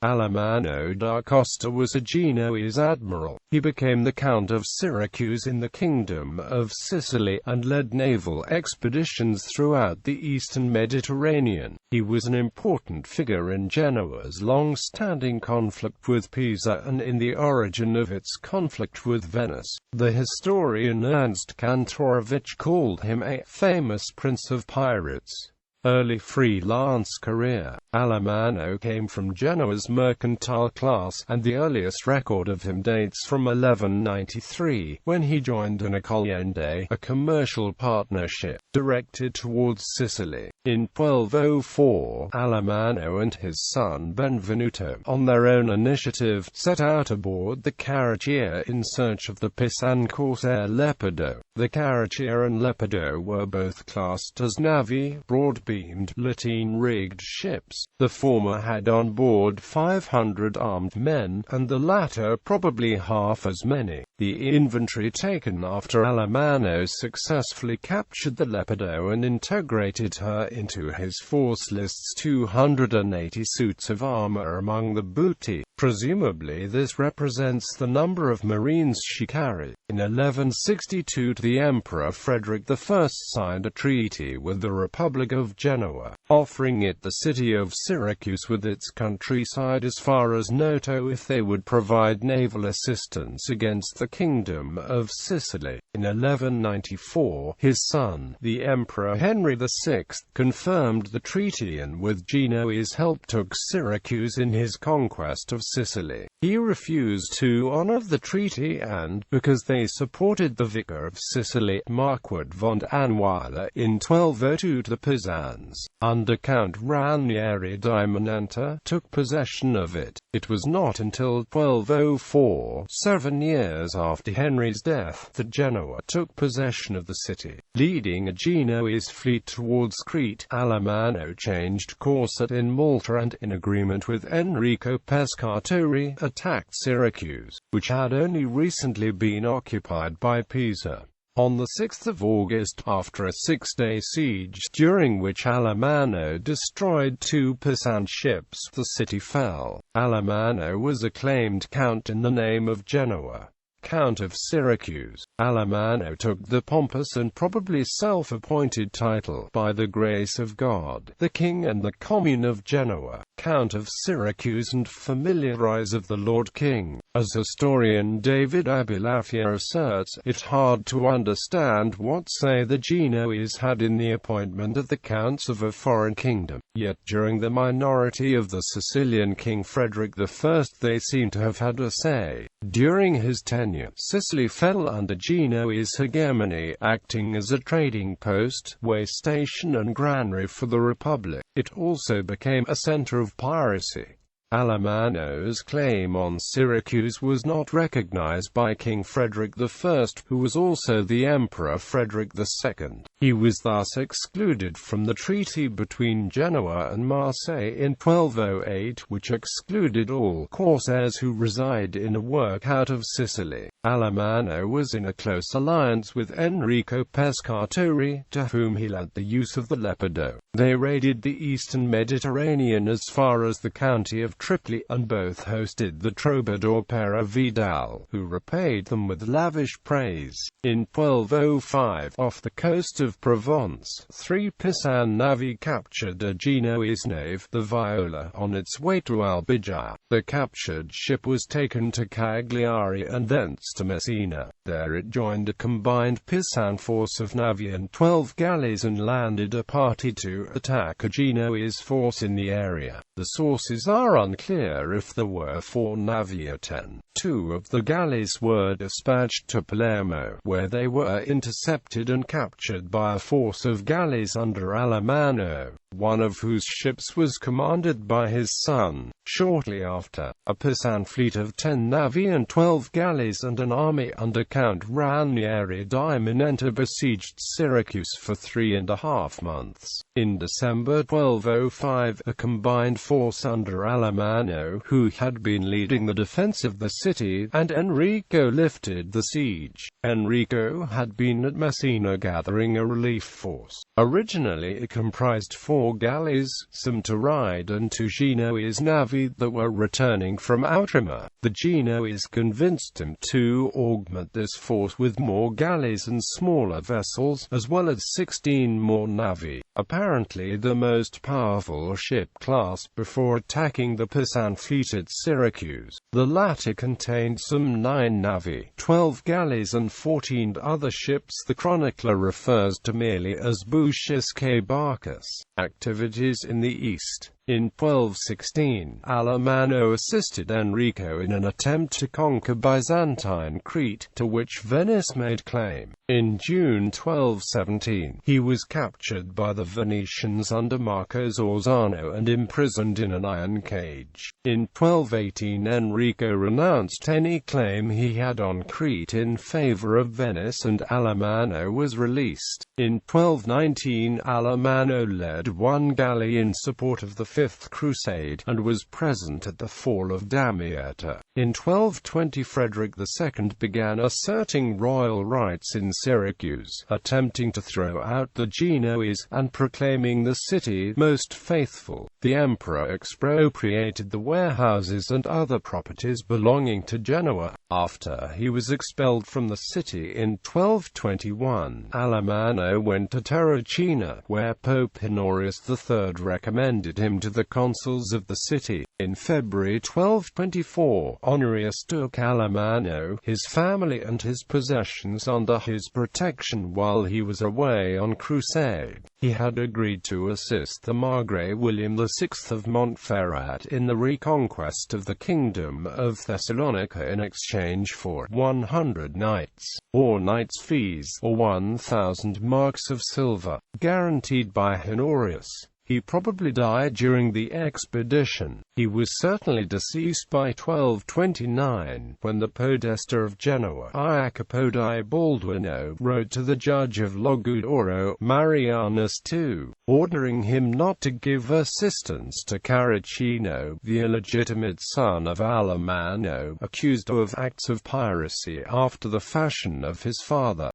Alamanno da Costa was a Genoese admiral. He became the Count of Syracuse in the Kingdom of Sicily, and led naval expeditions throughout the eastern Mediterranean. He was an important figure in Genoa's long-standing conflict with Pisa and in the origin of its conflict with Venice. The historian Ernst Kantorowicz called him a famous prince of pirates. Early freelance career. Alamanno came from Genoa's mercantile class, and the earliest record of him dates from 1193, when he joined an accogliente, a commercial partnership, directed towards Sicily. In 1204, Alamanno and his son Benvenuto, on their own initiative, set out aboard the Carrocciere in search of the Pisan corsair Leopardo. The Carrocciere and Leopardo were both classed as navi, broad-beamed, lateen-rigged ships. The former had on board 500 armed men, and the latter probably half as many. The inventory taken after Alamanno successfully captured the Leopardo and integrated her into his force lists 280 suits of armor among the booty. Presumably this represents the number of marines she carried. In 1162 the Emperor Frederick I signed a treaty with the Republic of Genoa, offering it the city of Syracuse with its countryside as far as Noto if they would provide naval assistance against the Kingdom of Sicily. In 1194, his son, the Emperor Henry VI, confirmed the treaty and with Genoese help took Syracuse in his conquest of Sicily. He refused to honor the treaty and, because they supported the Vicar of Sicily, Marquis von Anweiler, in 1202 the Pisans, under Count Ranieri-di Monenta, took possession of it. It was not until 1204, 7 years after Henry's death, that Genoa took possession of the city. Leading a Genoese fleet towards Crete, Alamanno changed course in Malta and, in agreement with Enrico Pescatore, attacked Syracuse, which had only recently been occupied by Pisa. On 6 August, after a 6-day siege, during which Alamanno destroyed 2 Pisan ships, the city fell. Alamanno was acclaimed count in the name of Genoa, Count of Syracuse. Alamanno took the pompous and probably self-appointed title, by the grace of God, the King and the Commune of Genoa, Count of Syracuse and familiarise of the Lord King. As historian David Abilafia asserts, it's hard to understand what say the Genoese had in the appointment of the counts of a foreign kingdom. Yet during the minority of the Sicilian King Frederick I they seem to have had a say. During his tenure, Sicily fell under Genoese hegemony, acting as a trading post, way station and granary for the Republic. It also became a center of piracy. Alamanno's claim on Syracuse was not recognized by King Frederick I, who was also the Emperor Frederick II. He was thus excluded from the treaty between Genoa and Marseille in 1208, which excluded all corsairs who reside in a work out of Sicily. Alamanno was in a close alliance with Enrico Pescatore, to whom he lent the use of the Leopardo. They raided the eastern Mediterranean as far as the county of Tripoli, and both hosted the troubadour Pere Vidal, who repaid them with lavish praise. In 1205, off the coast of Provence, 3 Pisan navi captured a Genoese nave, the Viola, on its way to Albija. The captured ship was taken to Cagliari and thence to Messina. There it joined a combined Pisan force of navi and 12 galleys and landed a party to attack a Genoese force in the area. The sources are unclear if there were 4 navi or 10. 2 of the galleys were dispatched to Palermo, where they were intercepted and captured by a force of galleys under Alamanno, one of whose ships was commanded by his son. Shortly after, a Pisan fleet of 10 navi and 12 galleys and an army under Count Ranieri-di Monenta besieged Syracuse for 3.5 months. In December 1205, a combined force under Alamanno, who had been leading the defense of the city, and Enrico lifted the siege. Enrico had been at Messina gathering a relief force. Originally it comprised 4 galleys, some to ride and 2 Genoese navy that were returning from Outremer. The Genoese convinced him to augment this force with more galleys and smaller vessels, as well as 16 more navi, apparently the most powerful ship class, before attacking the Pisan fleet at Syracuse. The latter contained some 9 navi, 12 galleys and 14 other ships. The chronicler refers to merely as Buscisque Barcus. Activities in the east. In 1216, Alamanno assisted Enrico in an attempt to conquer Byzantine Crete, to which Venice made claim. In June 1217, he was captured by the Venetians under Marco Zorzano and imprisoned in an iron cage. In 1218, Enrico renounced any claim he had on Crete in favor of Venice, and Alamanno was released. In 1219, Alamanno led 1 galley in support of the Fifth Crusade, and was present at the fall of Damietta. In 1220, Frederick II began asserting royal rights in Syracuse, attempting to throw out the Genoese, and proclaiming the city most faithful. The emperor expropriated the warehouses and other properties belonging to Genoa. After he was expelled from the city in 1221, Alamanno went to Terracina, where Pope Honorius III recommended him to the consuls of the city. In February 1224, Honorius took Alamanno, his family and his possessions under his protection while he was away on crusade. He had agreed to assist the Margrave William VI of Montferrat in the reconquest of the Kingdom of Thessalonica in exchange for 100 knights, or knights' fees, or 1,000 marks of silver, guaranteed by Honorius. He probably died during the expedition. He was certainly deceased by 1229, when the podesta of Genoa, Jacopo di Balduino, wrote to the judge of Logudoro, Marianus II, ordering him not to give assistance to Caracino, the illegitimate son of Alamanno, accused of acts of piracy after the fashion of his father.